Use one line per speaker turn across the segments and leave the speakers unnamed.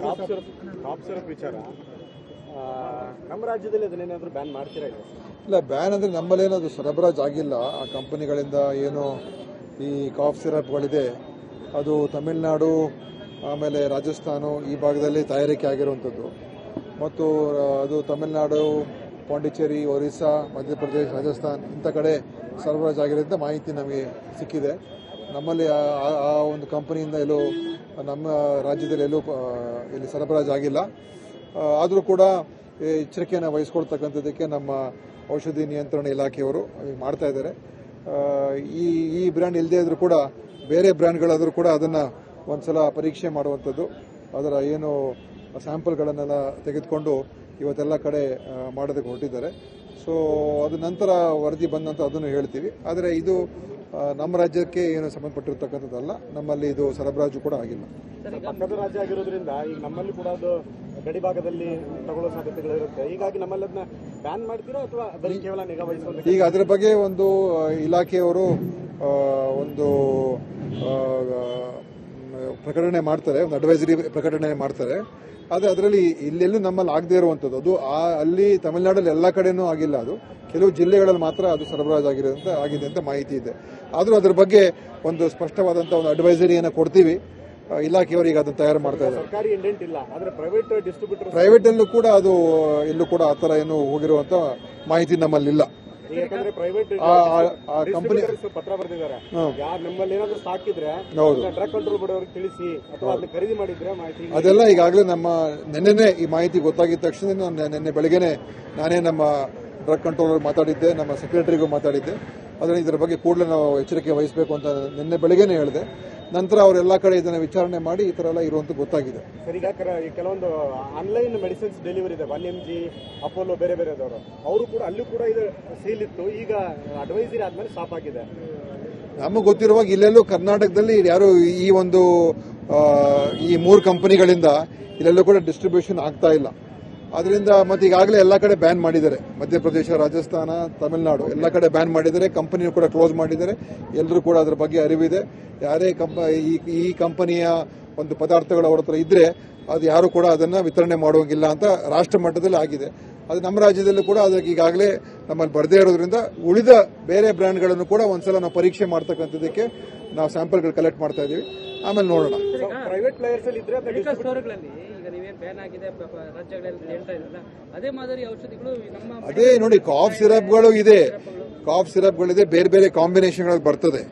Calf syrup ವಿಚಾರ ನಮ್ಮ ರಾಜ್ಯದಲ್ಲಿ ಅದನ್ನೇನಾದ್ರೂ ಬ್ಯಾನ್ ಮಾಡ್ತೀರಾ?
ಇಲ್ಲ, ಬ್ಯಾನ್ ಅಂದ್ರೆ ನಮ್ಮಲ್ಲೇನದು ಸರಬರಾಜು ಆಗಿಲ್ಲ. ಆ ಕಂಪನಿಗಳಿಂದ ಏನು ಈ ಕಾಫ್ ಸಿರಪ್ಗಳಿದೆ ಅದು ತಮಿಳುನಾಡು ಆಮೇಲೆ ರಾಜಸ್ಥಾನ ಈ ಭಾಗದಲ್ಲಿ ತಯಾರಿಕೆ ಆಗಿರುವಂಥದ್ದು. ಮತ್ತು ಅದು ತಮಿಳುನಾಡು, ಪಾಂಡಿಚೇರಿ, ಒರಿಸ್ಸಾ, ಮಧ್ಯಪ್ರದೇಶ, ರಾಜಸ್ಥಾನ್ ಇಂಥ ಕಡೆ ಸರಬರಾಜು ಆಗಿರೋದ್ರಿಂದ ಮಾಹಿತಿ ನಮಗೆ ಸಿಕ್ಕಿದೆ. ನಮ್ಮಲ್ಲಿ ಆ ಒಂದು ಕಂಪನಿಯಿಂದ ಎಲ್ಲೂ ನಮ್ಮ ರಾಜ್ಯದಲ್ಲಿ ಎಲ್ಲೂ ಇಲ್ಲಿ ಸರಬರಾಜು ಆಗಿಲ್ಲ. ಆದರೂ ಕೂಡ ಎಚ್ಚರಿಕೆಯನ್ನು ವಹಿಸ್ಕೊಳ್ತಕ್ಕಂಥದ್ದಕ್ಕೆ ನಮ್ಮ ಔಷಧಿ ನಿಯಂತ್ರಣ ಇಲಾಖೆಯವರು ಮಾಡ್ತಾ ಇದ್ದಾರೆ. ಈ ಬ್ರ್ಯಾಂಡ್ ಇಲ್ಲದೇ ಇದ್ರೂ ಕೂಡ ಬೇರೆ ಬ್ರ್ಯಾಂಡ್ಗಳಾದರೂ ಕೂಡ ಅದನ್ನು ಒಂದ್ಸಲ ಪರೀಕ್ಷೆ ಮಾಡುವಂಥದ್ದು, ಅದರ ಏನು ಸ್ಯಾಂಪಲ್ಗಳನ್ನೆಲ್ಲ ತೆಗೆದುಕೊಂಡು ಇವತ್ತೆಲ್ಲ ಕಡೆ ಮಾಡೋದಕ್ಕೆ ಹೊರಟಿದ್ದಾರೆ. ಸೊ ಅದ ನಂತರ ವರದಿ ಬಂದ ನಂತರ ಅದನ್ನು ಹೇಳ್ತೀವಿ. ಆದರೆ ಇದು ನಮ್ಮ ರಾಜ್ಯಕ್ಕೆ ಏನು ಸಂಬಂಧಪಟ್ಟಿರ್ತಕ್ಕಂಥದ್ದಲ್ಲ. ನಮ್ಮಲ್ಲಿ ಇದು ಸರಬರಾಜು ಕೂಡ ಆಗಿಲ್ಲ.
ಪಕ್ಕದ ರಾಜ್ಯ ಆಗಿರೋದ್ರಿಂದ ಈಗ ನಮ್ಮಲ್ಲಿ ಕೂಡ ಅದು ಗಡಿ ಭಾಗದಲ್ಲಿ ತಗೊಳ್ಳೋ ಸಾಧ್ಯತೆಗಳಿರುತ್ತೆ. ಹೀಗಾಗಿ ನಮ್ಮಲ್ಲಿ ಅದನ್ನ ಬ್ಯಾನ್ ಮಾಡ್ತೀರಾ ಅಥವಾ ಬರೀ ಕೇವಲ ನಿಗಾ ವಹಿಸೋದು?
ಈಗ ಅದರ ಬಗ್ಗೆ ಒಂದು ಇಲಾಖೆಯವರು ಒಂದು ಪ್ರಕಟಣೆ ಮಾಡ್ತಾರೆ, ಒಂದು ಅಡ್ವೈಸರಿ ಪ್ರಕಟಣೆ ಮಾಡ್ತಾರೆ. ಆದರೆ ಅದರಲ್ಲಿ ಇಲ್ಲೆಲ್ಲೂ ನಮ್ಮಲ್ಲಿ ಆಗದೆ ಇರುವಂಥದ್ದು, ಅದು ಅಲ್ಲಿ ತಮಿಳುನಾಡಲ್ಲಿ ಎಲ್ಲ ಕಡೆನೂ ಆಗಿಲ್ಲ. ಅದು ಕೆಲವು ಜಿಲ್ಲೆಗಳಲ್ಲಿ ಮಾತ್ರ ಅದು ಸರಬರಾಜು ಆಗಿದೆ ಅಂತ ಮಾಹಿತಿ ಇದೆ. ಆದರೂ ಅದರ ಬಗ್ಗೆ ಒಂದು ಸ್ಪಷ್ಟವಾದಂಥ ಒಂದು ಅಡ್ವೈಸರಿಯನ್ನು ಕೊಡ್ತೀವಿ. ಇಲಾಖೆಯವರಿಗೆ ಅದನ್ನು ತಯಾರು ಮಾಡ್ತಾ ಇದ್ದಾರೆ.
ಸರ್ಕಾರಿ ಇಂಡೆಂಟ್ ಇಲ್ಲ, ಆದರೆ ಪ್ರೈವೇಟ್ ಡಿಸ್ಟ್ರಿಬ್ಯೂಟರ್
ಪ್ರೈವೇಟಲ್ಲೂ ಕೂಡ ಅದು ಎಲ್ಲೂ ಕೂಡ ಆ ಥರ ಏನು ಹೋಗಿರುವಂಥ ಮಾಹಿತಿ ನಮ್ಮಲ್ಲಿಲ್ಲ.
ಯಾಕಂದ್ರೆ ಪ್ರೈವೇಟ್ ಕಂಪನಿ ಪತ್ರ ಬರೆದಿದ್ದಾರೆ, ಯಾರು ನಮ್ಮಲ್ಲಿ ಏನಾದ್ರು ಸ್ಟಾಕ್ ಇದ್ರೆ ಡ್ರಗ್ ಕಂಟ್ರೋಲ್ ಬೋರ್ಡ್ ಅವ್ರಿಗೆ ತಿಳಿಸಿ ಅಥವಾ ಅದನ್ನ ಖರೀದಿ ಮಾಡಿದ್ರೆ ಮಾಹಿತಿ.
ಅದೆಲ್ಲ ಈಗಾಗಲೇ ನಮ್ಮ ನಿನ್ನೆ ಈ ಮಾಹಿತಿ ಗೊತ್ತಾಗಿದ್ದ ತಕ್ಷಣ ನಿನ್ನೆ ಬೆಳಗ್ಗೆನೆ ನಾನೇ ನಮ್ಮ ಡ್ರಗ್ ಕಂಟ್ರೋಲರ್ ಮಾತಾಡಿದ್ದೆ, ನಮ್ಮ ಸೆಕ್ರೆಟರಿಗೂ ಮಾತಾಡಿದ್ದೆ. ಅದನ್ನು ಇದರ ಬಗ್ಗೆ ಕೂಡಲೇ ನಾವು ಎಚ್ಚರಿಕೆ ವಹಿಸಬೇಕು ಅಂತ ನಿನ್ನೆ ಬೆಳಗ್ಗೆನೆ ಹೇಳಿದೆ. ನಂತರ ಅವರೆಲ್ಲ ಕಡೆ ಇದನ್ನು ವಿಚಾರಣೆ ಮಾಡಿ ಈ ತರ ಎಲ್ಲ ಇರುವಂತ ಗೊತ್ತಾಗಿದೆ.
ಸರ್, ಈಗ ಕೆಲವೊಂದು ಆನ್ಲೈನ್ ಮೆಡಿಸಿನ್ಸ್ ಡೆಲಿವರಿ ಇದೆ, 1mg, ಅಪೋಲೋ, ಬೇರೆ ಬೇರೆದವರು, ಅವರು ಕೂಡ ಅಲ್ಲೂ ಕೂಡ ಇದು ಸೀಲ್ ಇತ್ತು. ಈಗ ಅಡ್ವೈಸರಿ ಆದ್ಮೇಲೆ ಸ್ಟಾಪ್ ಆಗಿದೆ.
ನಮಗೆ ಗೊತ್ತಿರುವಾಗ ಇಲ್ಲೆಲ್ಲೂ ಕರ್ನಾಟಕದಲ್ಲಿ ಯಾರು ಈ 3 ಕಂಪನಿಗಳಿಂದ ಇಲ್ಲೆಲ್ಲೂ ಕೂಡ ಡಿಸ್ಟ್ರಿಬ್ಯೂಷನ್ ಆಗ್ತಾ ಇಲ್ಲ. ಅದರಿಂದ ಮತ್ತೆ ಈಗಾಗಲೇ ಎಲ್ಲ ಕಡೆ ಬ್ಯಾನ್ ಮಾಡಿದ್ದಾರೆ. ಮಧ್ಯಪ್ರದೇಶ, ರಾಜಸ್ಥಾನ, ತಮಿಳುನಾಡು ಎಲ್ಲ ಕಡೆ ಬ್ಯಾನ್ ಮಾಡಿದ್ದಾರೆ. ಕಂಪನಿ ಕೂಡ ಕ್ಲೋಸ್ ಮಾಡಿದ್ದಾರೆ. ಎಲ್ಲರೂ ಕೂಡ ಅದರ ಬಗ್ಗೆ ಅರಿವಿದೆ. ಯಾರೇ ಈ ಕಂಪನಿಯ ಒಂದು ಪದಾರ್ಥಗಳು ಅವರ ಹತ್ರ ಇದ್ರೆ ಅದು ಯಾರು ಕೂಡ ಅದನ್ನ ವಿತರಣೆ ಮಾಡುವಂಗಿಲ್ಲ ಅಂತ ರಾಷ್ಟ್ರ ಮಟ್ಟದಲ್ಲಿ ಆಗಿದೆ. ಅದು ನಮ್ಮ ರಾಜ್ಯದಲ್ಲೂ ಕೂಡ ಅದಕ್ಕೆ ಈಗಾಗಲೇ ನಮ್ಮಲ್ಲಿ ಬರದೇ ಇರೋದ್ರಿಂದ ಉಳಿದ ಬೇರೆ ಬ್ರ್ಯಾಂಡ್ಗಳನ್ನು ಕೂಡ ಒಂದ್ಸಲ ನಾವು ಪರೀಕ್ಷೆ ಮಾಡ್ತಕ್ಕಂಥದ್ದಕ್ಕೆ ನಾವು ಸ್ಯಾಂಪಲ್ಗಳು ಕಲೆಕ್ಟ್ ಮಾಡ್ತಾ ಇದೀವಿ. ಆಮೇಲೆ ನೋಡೋಣ.
ಪ್ರೈವೇಟ್ ಪ್ಲೇಯರ್ಸ್ ಅಲ್ಲಿ ಇದ್ರೆ
ಅದೇ ನೋಡಿ, ಕಾಫ್ ಸಿರಪ್ಗಳು ಇದೆ, ಬೇರೆ ಬೇರೆ ಕಾಂಬಿನೇಷನ್ಗಳಲ್ಲಿ ಬರ್ತದೆ.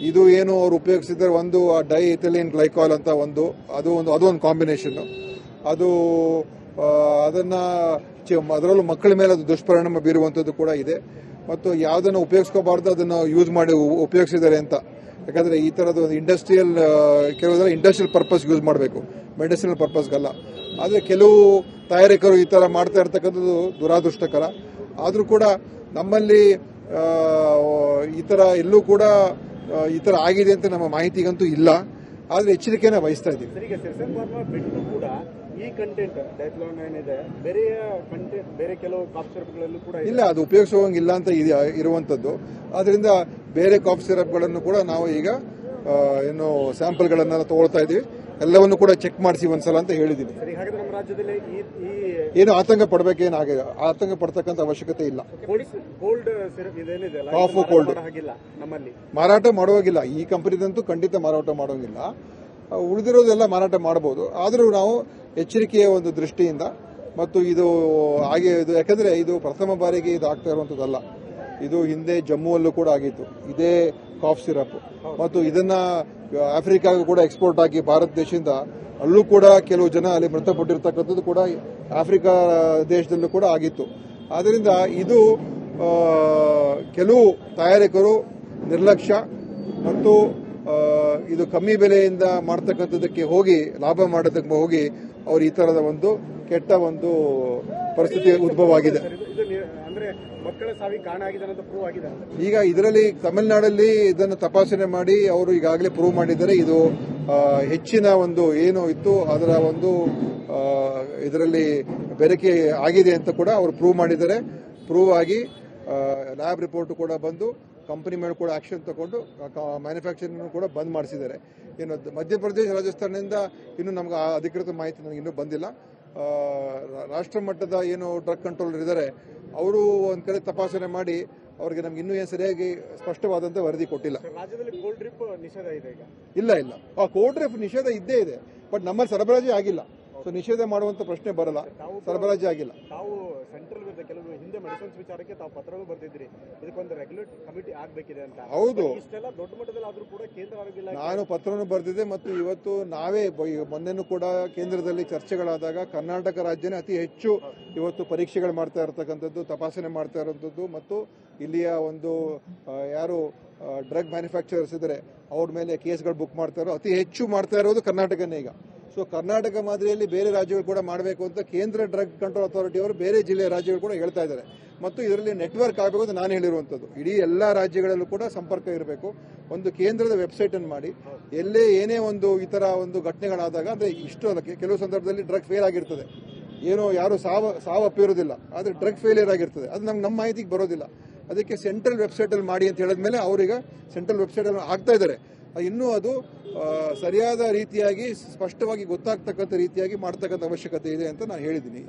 ಇದು ಏನು ಅವ್ರು ಉಪಯೋಗಿಸಿದ್ರೆ ಒಂದು ಡೈ ಇಥಿಲಿನ್ ಗ್ಲೈಕಾಲ್ ಅಂತ ಅದೊಂದು ಕಾಂಬಿನೇಷನ್. ಅದರಲ್ಲೂ ಮಕ್ಕಳ ಮೇಲೆ ಅದು ದುಷ್ಪರಿಣಾಮ ಬೀರುವಂತದ್ದು ಕೂಡ ಇದೆ. ಮತ್ತು ಯಾವುದನ್ನು ಉಪಯೋಗಿಸ್ಕೋಬಾರ್ದು ಅದನ್ನು ಯೂಸ್ ಮಾಡಿ ಉಪಯೋಗಿಸಿದ್ದಾರೆ ಅಂತ. ಯಾಕಂದ್ರೆ ಈ ತರದ ಒಂದು ಕೆಲವು ಇಂಡಸ್ಟ್ರಿಯಲ್ ಪರ್ಪಸ್ ಯೂಸ್ ಮಾಡಬೇಕು, ಮೆಡಿಸಿನಲ್ ಪರ್ಪಸ್ಗಲ್ಲ. ಆದರೆ ಕೆಲವು ತಯಾರಕರು ಈ ತರ ಮಾಡ್ತಾ ಇರ್ತಕ್ಕಂಥದ್ದು ದುರಾದೃಷ್ಟಕರ. ಆದರೂ ಕೂಡ ನಮ್ಮಲ್ಲಿ ಈ ತರ ಎಲ್ಲೂ ಕೂಡ ಈ ತರ ಆಗಿದೆ ಅಂತ ನಮ್ಮ ಮಾಹಿತಿಗಂತೂ ಇಲ್ಲ. ಆದ್ರೆ ಎಚ್ಚರಿಕೆನ ವಹಿಸ್ತಾ ಇದ್ದೀವಿ.
ಬಿಟ್ಟು ಕೂಡ ಈ ಕಂಟೆಂಟ್ ಡೈಥ್ಲೋನ್ ಏನಿದೆ, ಬೇರೆ ಕೆಲವು ಕಾಫ್ ಸಿರಪ್ಗಳಲ್ಲೂ ಕೂಡ
ಇಲ್ಲ, ಅದು ಉಪಯೋಗಿಸುವಂಗಿಲ್ಲ ಅಂತ ಇರುವಂತದ್ದು. ಆದ್ರಿಂದ ಬೇರೆ ಕಾಫ್ ಸಿರಪ್ಗಳನ್ನು ಕೂಡ ನಾವು ಈಗ ಏನು ಸ್ಯಾಂಪಲ್ಗಳನ್ನೆಲ್ಲ ತಗೊಳ್ತಾ ಇದೀವಿ. ಎಲ್ಲವನ್ನು ಕೂಡ ಚೆಕ್ ಮಾಡಿಸಿ ಒಂದ್ಸಲ ಅಂತ ಹೇಳಿದೀನಿ.
ನಮ್ಮ ರಾಜ್ಯದಲ್ಲಿ
ಏನು ಆತಂಕ ಪಡಬೇಕೇನಾಗಿದೆ, ಆತಂಕ ಪಡ್ತಕ್ಕಂಥ ಅವಶ್ಯಕತೆ ಇಲ್ಲ.
ಕೋಲ್ಡ್ ಸಿರಪ್ ಇದೇನಿದೆ
ಕಾಫ್ ಕೋಲ್ಡ್
ನಮ್ಮಲ್ಲಿ
ಮಾರಾಟ ಮಾಡುವಾಗಿಲ್ಲ. ಈ ಕಂಪನಿದಂತೂ ಖಂಡಿತ ಮಾರಾಟ ಮಾಡುವಂಗಿಲ್ಲ. ಉಳಿದಿರೋದೆಲ್ಲ ಮಾರಾಟ ಮಾಡಬಹುದು. ಆದರೂ ನಾವು ಎಚ್ಚರಿಕೆಯ ಒಂದು ದೃಷ್ಟಿಯಿಂದ ಮತ್ತು ಇದು ಯಾಕಂದ್ರೆ ಇದು ಪ್ರಥಮ ಬಾರಿಗೆ ಇದು ಆಗ್ತಾ ಇರುವಂತದ್ದಲ್ಲ. ಇದು ಹಿಂದೆ ಜಮ್ಮುವಲ್ಲೂ ಕೂಡ ಆಗಿತ್ತು ಇದೇ ಕಾಫ್ ಸಿರಪ್. ಮತ್ತು ಇದನ್ನ ಆಫ್ರಿಕಾಗೂ ಕೂಡ ಎಕ್ಸ್ಪೋರ್ಟ್ ಆಗಿ ಭಾರತ ದೇಶದಿಂದ ಅಲ್ಲೂ ಕೂಡ ಕೆಲವು ಜನ ಅಲ್ಲಿ ಮೃತಪಟ್ಟಿರ್ತಕ್ಕಂಥದ್ದು ಕೂಡ ಆಫ್ರಿಕಾ ದೇಶದಲ್ಲೂ ಕೂಡ ಆಗಿತ್ತು. ಆದ್ದರಿಂದ ಇದು ಕೆಲವು ತಯಾರಕರು ನಿರ್ಲಕ್ಷ್ಯ ಮತ್ತು ಇದು ಕಮ್ಮಿ ಬೆಲೆಯಿಂದ ಮಾಡ್ತಕ್ಕಂಥದ್ದಕ್ಕೆ ಹೋಗಿ ಲಾಭ ಮಾಡೋದಕ್ಕೆ ಹೋಗಿ ಅವರು ಈ ತರದ ಒಂದು ಕೆಟ್ಟ ಒಂದು ಪರಿಸ್ಥಿತಿ ಉದ್ಭವ ಆಗಿದೆ. ಈಗ ಇದರಲ್ಲಿ ತಮಿಳುನಾಡಲ್ಲಿ ಇದನ್ನು ತಪಾಸಣೆ ಮಾಡಿ ಅವರು ಈಗಾಗಲೇ ಪ್ರೂವ್ ಮಾಡಿದ್ದಾರೆ. ಇದು ಹೆಚ್ಚಿನ ಒಂದು ಏನು ಇತ್ತು ಅದರ ಒಂದು ಇದರಲ್ಲಿ ಬೆರಕೆ ಆಗಿದೆ ಅಂತ ಕೂಡ ಅವರು ಪ್ರೂವ್ ಮಾಡಿದ್ದಾರೆ. ಪ್ರೂವ್ ಆಗಿ ಲ್ಯಾಬ್ ರಿಪೋರ್ಟ್ ಕೂಡ ಬಂದು ಕಂಪನಿ ಮೇಲೆ ಕೂಡ ಆಕ್ಷನ್ ತಗೊಂಡು ಮ್ಯಾನುಫ್ಯಾಕ್ಚರಿಂಗ್ ಕೂಡ ಬಂದ್ ಮಾಡಿಸಿದ್ದಾರೆ. ಏನು ಮಧ್ಯಪ್ರದೇಶ ರಾಜಸ್ಥಾನದಿಂದ ಇನ್ನೂ ನಮ್ಗೆ ಅಧಿಕೃತ ಮಾಹಿತಿ ನನಗೆ ಇನ್ನೂ ಬಂದಿಲ್ಲ. ರಾಷ್ಟ್ರ ಮಟ್ಟದ ಏನು ಡ್ರಗ್ ಕಂಟ್ರೋಲರ್ ಇದ್ದಾರೆ ಅವರು ಒಂದ್ ಕಡೆ ತಪಾಸಣೆ ಮಾಡಿ ಅವ್ರಿಗೆ ನಮ್ಗೆ ಇನ್ನೂ ಏನು ಸರಿಯಾಗಿ ಸ್ಪಷ್ಟವಾದಂತ ವರದಿ ಕೊಟ್ಟಿಲ್ಲ.
ರಾಜ್ಯದಲ್ಲಿ ಕೋಲ್ಡ್ ಡ್ರಿಪ್ ನಿಷೇಧ ಇದೆ ಈಗ?
ಇಲ್ಲ, ಆ ಕೋಲ್ಡ್ ಡ್ರಿಪ್ ನಿಷೇಧ ಇದ್ದೇ ಇದೆ, ಬಟ್ ನಮ್ಮಲ್ಲಿ ಸರಬರಾಜು ಆಗಿಲ್ಲ. ಸೊ ನಿಷೇಧ ಮಾಡುವಂತ ಪ್ರಶ್ನೆ ಬರಲ್ಲ, ಸರಬರಾಜು ಆಗಿಲ್ಲ.
ತಾವು ಸೆಂಟ್ರಲ್ ಕೆಲವು ಹಿಂದೆ ಮೆಡಿಸಿನ್ಸ್ ವಿಚಾರಕ್ಕೆ ತಾವು ಪತ್ರಗಳು ಬರ್ತಿದ್ರಿ, ಇದಕ್ಕೊಂದು ರೆಗ್ಯುಲೇಟ್ ಕಮಿಟಿ ಆಗಬೇಕಿದೆ ಅಂತ.
ಹೌದು,
ಇಷ್ಟೆಲ್ಲ ದೊಡ್ಡ ಮಟ್ಟದಲ್ಲಿ ಆದ್ರೂ ಕೂಡ ಕೇಂದ್ರ ಆರೋಗ್ಯ ಇಲಾಖೆ
ನಾನು ಪತ್ರನೂ ಬರೆದಿದ್ದೆ ಮತ್ತು ಇವತ್ತು ನಾವೇ ಮೊನ್ನೆನೂ ಕೂಡ ಕೇಂದ್ರದಲ್ಲಿ ಚರ್ಚೆಗಳಾದಾಗ ಕರ್ನಾಟಕ ರಾಜ್ಯನೇ ಅತಿ ಹೆಚ್ಚು ಇವತ್ತು ಪರೀಕ್ಷೆಗಳು ಮಾಡ್ತಾ ಇರತಕ್ಕಂಥದ್ದು, ತಪಾಸಣೆ ಮಾಡ್ತಾ ಇರೋಂಥದ್ದು ಮತ್ತು ಇಲ್ಲಿಯ ಒಂದು ಯಾರು ಡ್ರಗ್ ಮ್ಯಾನುಫ್ಯಾಕ್ಚರರ್ಸ್ ಇದ್ದಾರೆ ಅವ್ರ ಮೇಲೆ ಕೇಸ್ಗಳು ಬುಕ್ ಮಾಡ್ತಾ ಇರೋ ಅತಿ ಹೆಚ್ಚು ಮಾಡ್ತಾ ಇರೋದು ಕರ್ನಾಟಕನೇ ಈಗ. ಸೊ ಕರ್ನಾಟಕ ಮಾದರಿಯಲ್ಲಿ ಬೇರೆ ರಾಜ್ಯಗಳು ಕೂಡ ಮಾಡಬೇಕು ಅಂತ ಕೇಂದ್ರ ಡ್ರಗ್ ಕಂಟ್ರೋಲ್ ಅಥಾರಿಟಿ ಅವರು ಬೇರೆ ಜಿಲ್ಲೆಯ ರಾಜ್ಯಗಳು ಕೂಡ ಹೇಳ್ತಾ ಇದ್ದಾರೆ. ಮತ್ತು ಇದರಲ್ಲಿ ನೆಟ್ವರ್ಕ್ ಆಗಬೇಕು ಅಂತ ನಾನು ಹೇಳಿರುವಂಥದ್ದು. ಇಡೀ ಎಲ್ಲ ರಾಜ್ಯಗಳಲ್ಲೂ ಕೂಡ ಸಂಪರ್ಕ ಇರಬೇಕು. ಒಂದು ಕೇಂದ್ರದ ವೆಬ್ಸೈಟ್ ಅನ್ನು ಮಾಡಿ ಎಲ್ಲೇ ಏನೇ ಒಂದು ಈ ತರ ಒಂದು ಘಟನೆಗಳಾದಾಗ, ಅಂದ್ರೆ ಇಷ್ಟು ಅದಕ್ಕೆ ಕೆಲವು ಸಂದರ್ಭದಲ್ಲಿ ಡ್ರಗ್ ಫೇಲ್ ಆಗಿರ್ತದೆ, ಏನೋ ಯಾರು ಸಾವು ಅಪ್ಪಿರೋದಿಲ್ಲ, ಆದರೆ ಡ್ರಗ್ ಫೇಲಿಯರ್ ಆಗಿರ್ತದೆ, ಅದು ನಮ್ಮ ಮಾಹಿತಿಗೆ ಬರೋದಿಲ್ಲ. ಅದಕ್ಕೆ ಸೆಂಟ್ರಲ್ ವೆಬ್ಸೈಟ್ ಅಲ್ಲಿ ಮಾಡಿ ಅಂತ ಹೇಳಿದ್ಮೇಲೆ ಅವರೀಗ ಸೆಂಟ್ರಲ್ ವೆಬ್ಸೈಟ್ ಅಲ್ಲಿ ಆಗ್ತಾ ಇದ್ದಾರೆ. ಇನ್ನೂ ಅದು ಸರಿಯಾದ ರೀತಿಯಾಗಿ ಸ್ಪಷ್ಟವಾಗಿ ಗೊತ್ತಾಗ್ತಕ್ಕಂಥ ರೀತಿಯಾಗಿ ಮಾಡ್ತಕ್ಕಂಥ ಅವಶ್ಯಕತೆ ಇದೆ ಅಂತ ನಾನು ಹೇಳಿದ್ದೀನಿ.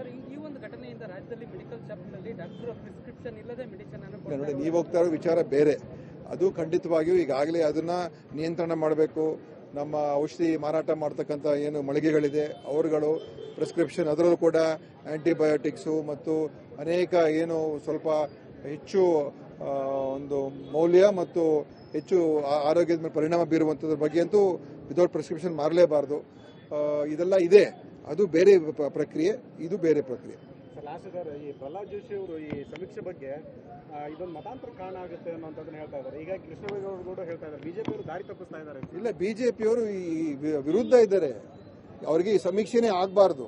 ನೋಡಿ, ನೀವು ಹೋಗ್ತಾ ಇರೋ ವಿಚಾರ ಬೇರೆ, ಅದು ಖಂಡಿತವಾಗಿಯೂ ಈಗಾಗಲೇ ಅದನ್ನ ನಿಯಂತ್ರಣ ಮಾಡಬೇಕು. ನಮ್ಮ ಔಷಧಿ ಮಾರಾಟ ಮಾಡ್ತಕ್ಕಂಥ ಏನು ಮಳಿಗೆಗಳಿದೆ ಅವರುಗಳು ಪ್ರಿಸ್ಕ್ರಿಪ್ಷನ್, ಅದರಲ್ಲೂ ಕೂಡ ಆಂಟಿಬಯೋಟಿಕ್ಸು ಮತ್ತು ಅನೇಕ ಏನು ಸ್ವಲ್ಪ ಹೆಚ್ಚು ಒಂದು ಮೌಲ್ಯ ಮತ್ತು ಹೆಚ್ಚು ಆರೋಗ್ಯದ ಮೇಲೆ ಪರಿಣಾಮ ಬೀರುವಂಥದ್ರ ಬಗ್ಗೆ ಅಂತೂ ವಿದೌಟ್ ಪ್ರಿಸ್ಕ್ರಿಪ್ಷನ್ ಮಾರಲೇಬಾರದು. ಇದೆಲ್ಲ ಇದೆ, ಅದು ಬೇರೆ ಪ್ರಕ್ರಿಯೆ, ಇದು ಬೇರೆ ಪ್ರಕ್ರಿಯೆ.
ಈ ಪ್ರಹ್ಲಾದ್ ಜೋಶಿ ಅವರು ಈ ಸಮೀಕ್ಷೆ ಬಗ್ಗೆ ಇದೊಂದು ಮತಾಂತರ ಕಾರಣ ಆಗುತ್ತೆ ಅನ್ನೋಂಥದ್ದನ್ನ ಹೇಳ್ತಾ ಇದ್ದಾರೆ. ಈಗ ಕೃಷ್ಣಬೈರೇಗೌಡರು ಕೂಡ ಹೇಳ್ತಾ ಇದ್ದಾರೆ ಬಿಜೆಪಿ ಅವರು ದಾರಿ ತಪ್ಪಿಸ್ತಾ ಇದ್ದಾರೆ.
ಇಲ್ಲ, ಬಿಜೆಪಿಯವರು ಈ ವಿರುದ್ಧ ಇದ್ದಾರೆ, ಅವರಿಗೆ ಈ ಸಮೀಕ್ಷೆನೇ ಆಗಬಾರ್ದು.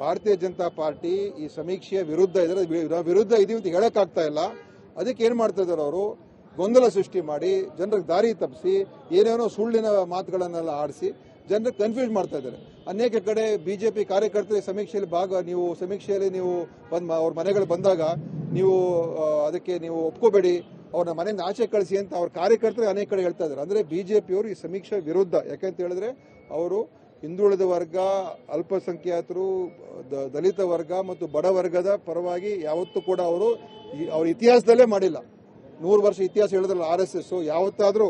ಭಾರತೀಯ ಜನತಾ ಪಾರ್ಟಿ ಈ ಸಮೀಕ್ಷೆಯ ವಿರುದ್ಧ ಇದ್ದಾರೆ, ವಿರುದ್ಧ ಇದೀವಿ ಅಂತ ಹೇಳಕ್ಕಾಗ್ತಾ ಇಲ್ಲ. ಅದಕ್ಕೆ ಏನ್ ಮಾಡ್ತಾ ಇದ್ದಾರೆ ಅವರು, ಗೊಂದಲ ಸೃಷ್ಟಿ ಮಾಡಿ ಜನರಿಗೆ ದಾರಿ ತಪ್ಪಿಸಿ ಏನೇನೋ ಸುಳ್ಳಿನ ಮಾತುಗಳನ್ನೆಲ್ಲ ಆಡಿಸಿ ಜನರಿಗೆ ಕನ್ಫ್ಯೂಸ್ ಮಾಡ್ತಾ ಇದ್ದಾರೆ. ಅನೇಕ ಕಡೆ ಬಿಜೆಪಿ ಕಾರ್ಯಕರ್ತರು ನೀವು ಸಮೀಕ್ಷೆಯಲ್ಲಿ ನೀವು ಅವ್ರ ಮನೆಗಳು ಬಂದಾಗ ನೀವು ಅದಕ್ಕೆ ನೀವು ಒಪ್ಕೋಬೇಡಿ, ಅವ್ರನ್ನ ಮನೆಯಿಂದ ಆಚೆ ಕಳಿಸಿ ಅಂತ ಅವ್ರ ಕಾರ್ಯಕರ್ತರು ಅನೇಕ ಕಡೆ ಹೇಳ್ತಾ ಇದ್ದಾರೆ. ಅಂದ್ರೆ ಬಿಜೆಪಿಯವರು ಈ ಸಮೀಕ್ಷೆ ವಿರುದ್ಧ. ಯಾಕಂತ ಹೇಳಿದ್ರೆ ಅವರು ಹಿಂದುಳಿದ ವರ್ಗ, ಅಲ್ಪಸಂಖ್ಯಾತರು, ದಲಿತ ವರ್ಗ ಮತ್ತು ಬಡ ವರ್ಗದ ಪರವಾಗಿ ಯಾವತ್ತೂ ಕೂಡ ಅವರು ಅವ್ರ ಇತಿಹಾಸದಲ್ಲೇ ಮಾಡಿಲ್ಲ. 100 ವರ್ಷ ಇತಿಹಾಸ ಹೇಳಿದ್ರಲ್ಲ RSS, ಯಾವತ್ತಾದ್ರೂ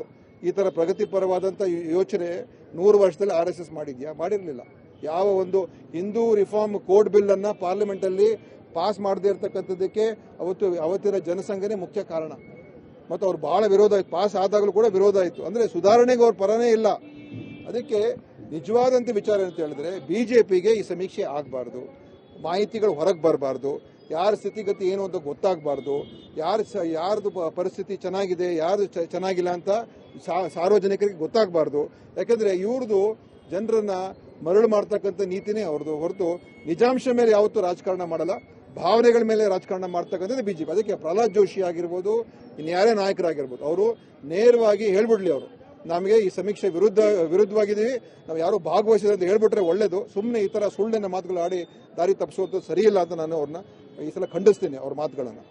ಈ ತರ ಪ್ರಗತಿಪರವಾದಂತ ಯೋಚನೆ 100 ವರ್ಷದಲ್ಲಿ RSS ಮಾಡಿರಲಿಲ್ಲ. ಯಾವ ಒಂದು ಹಿಂದೂ ರಿಫಾರ್ಮ್ ಕೋಡ್ ಬಿಲ್ ಅನ್ನ ಪಾರ್ಲಿಮೆಂಟ್ ಅಲ್ಲಿ ಪಾಸ್ ಮಾಡದೇ ಇರತಕ್ಕಂಥದ್ದಕ್ಕೆ ಅವತ್ತಿನ ಜನಸಂಘನೇ ಮುಖ್ಯ ಕಾರಣ. ಮತ್ತು ಅವ್ರು ಬಹಳ ವಿರೋಧ ಆಯ್ತು, ಪಾಸ್ ಆದಾಗಲೂ ಕೂಡ ವಿರೋಧ ಆಯಿತು. ಅಂದ್ರೆ ಸುಧಾರಣೆಗೆ ಅವ್ರ ಪರನೇ ಇಲ್ಲ. ಅದಕ್ಕೆ ನಿಜವಾದಂತ ವಿಚಾರ ಅಂತ ಹೇಳಿದ್ರೆ ಬಿಜೆಪಿಗೆ ಈ ಸಮೀಕ್ಷೆ ಆಗಬಾರ್ದು, ಮಾಹಿತಿಗಳು ಹೊರಗೆ ಬರಬಾರ್ದು, ಯಾರ ಸ್ಥಿತಿಗತಿ ಏನು ಅಂತ ಗೊತ್ತಾಗಬಾರ್ದು, ಯಾರ್ದು ಪರಿಸ್ಥಿತಿ ಚೆನ್ನಾಗಿದೆ ಯಾರ್ದು ಚೆನ್ನಾಗಿಲ್ಲ ಅಂತ ಸಾರ್ವಜನಿಕರಿಗೆ ಗೊತ್ತಾಗಬಾರ್ದು. ಯಾಕಂದ್ರೆ ಇವ್ರದ್ದು ಜನರನ್ನ ಮರಳು ಮಾಡ್ತಕ್ಕಂಥ ನೀತಿನೇ ಅವ್ರದ್ದು ಹೊರತು ನಿಜಾಂಶ ಮೇಲೆ ಯಾವತ್ತೂ ರಾಜಕಾರಣ ಮಾಡಲ್ಲ, ಭಾವನೆಗಳ ಮೇಲೆ ರಾಜಕಾರಣ ಮಾಡ್ತಕ್ಕಂಥದ್ದು ಬಿಜೆಪಿ. ಅದಕ್ಕೆ ಪ್ರಹ್ಲಾದ್ ಜೋಶಿ ಆಗಿರ್ಬೋದು, ಇನ್ಯಾರೇ ನಾಯಕರಾಗಿರ್ಬೋದು, ಅವರು ನೇರವಾಗಿ ಹೇಳ್ಬಿಡ್ಲಿ, ಅವರು ನಮಗೆ ಈ ಸಮೀಕ್ಷೆ ವಿರುದ್ಧವಾಗಿದ್ದೀವಿ, ನಾವು ಯಾರು ಭಾಗವಹಿಸಿದ್ರೆ ಅಂತ ಹೇಳ್ಬಿಟ್ರೆ ಒಳ್ಳೇದು. ಸುಮ್ಮನೆ ಈ ತರ ಸುಳ್ಳಿನ ಮಾತುಗಳು ಆಡಿ ದಾರಿ ತಪ್ಪಿಸೋದು ಸರಿಯಿಲ್ಲ ಅಂತ ನಾನು ಅವ್ರನ್ನ ಈ ಸಲ ಖಂಡಿಸ್ತೀನಿ, ಅವ್ರ ಮಾತುಗಳನ್ನು.